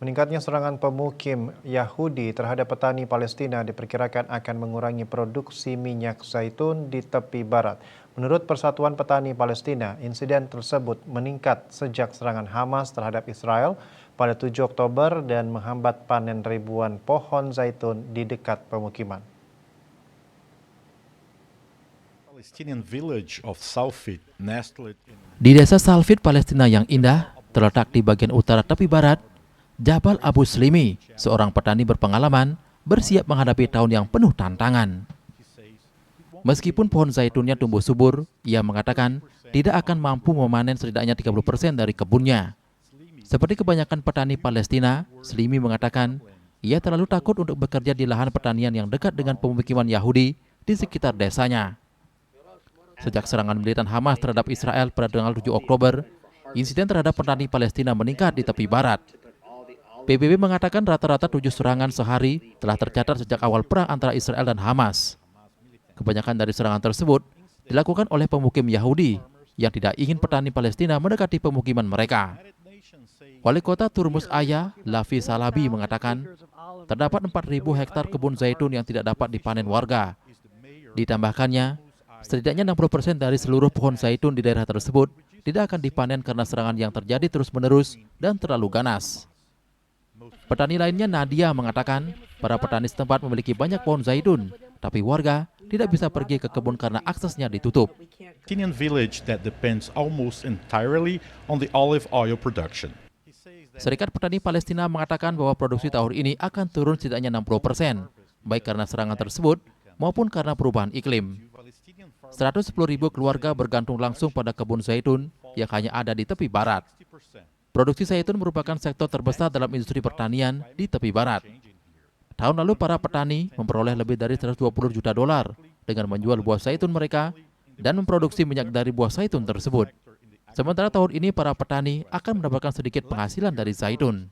Meningkatnya serangan pemukim Yahudi terhadap petani Palestina diperkirakan akan mengurangi produksi minyak zaitun di tepi barat. Menurut Persatuan Petani Palestina, insiden tersebut meningkat sejak serangan Hamas terhadap Israel pada 7 Oktober dan menghambat panen ribuan pohon zaitun di dekat pemukiman. Di desa Salfit, Palestina yang indah, terletak di bagian utara tepi barat, Jabal Abu Slimi, seorang petani berpengalaman, bersiap menghadapi tahun yang penuh tantangan. Meskipun pohon zaitunnya tumbuh subur, ia mengatakan tidak akan mampu memanen setidaknya 30% dari kebunnya. Seperti kebanyakan petani Palestina, Slimi mengatakan ia terlalu takut untuk bekerja di lahan pertanian yang dekat dengan pemukiman Yahudi di sekitar desanya. Sejak serangan militan Hamas terhadap Israel pada tanggal 7 Oktober, insiden terhadap petani Palestina meningkat di tepi barat. PBB mengatakan rata-rata 7 serangan sehari telah tercatat sejak awal perang antara Israel dan Hamas. Kebanyakan dari serangan tersebut dilakukan oleh pemukim Yahudi yang tidak ingin petani Palestina mendekati pemukiman mereka. Wali kota Turmus Aya, Lafi Salabi mengatakan terdapat 4.000 hektar kebun zaitun yang tidak dapat dipanen warga. Ditambahkannya, setidaknya 60% dari seluruh pohon zaitun di daerah tersebut tidak akan dipanen karena serangan yang terjadi terus-menerus dan terlalu ganas. Petani lainnya, Nadia, mengatakan para petani setempat memiliki banyak pohon zaitun, tapi warga tidak bisa pergi ke kebun karena aksesnya ditutup. Palestinian village that depends almost entirely on the olive oil production. Serikat Petani Palestina mengatakan bahwa produksi tahun ini akan turun setidaknya 60%, baik karena serangan tersebut maupun karena perubahan iklim. 110.000 keluarga bergantung langsung pada kebun zaitun yang hanya ada di tepi barat. Produksi zaitun merupakan sektor terbesar dalam industri pertanian di tepi barat. Tahun lalu para petani memperoleh lebih dari 120 juta dolar dengan menjual buah zaitun mereka dan memproduksi minyak dari buah zaitun tersebut. Sementara tahun ini para petani akan mendapatkan sedikit penghasilan dari zaitun.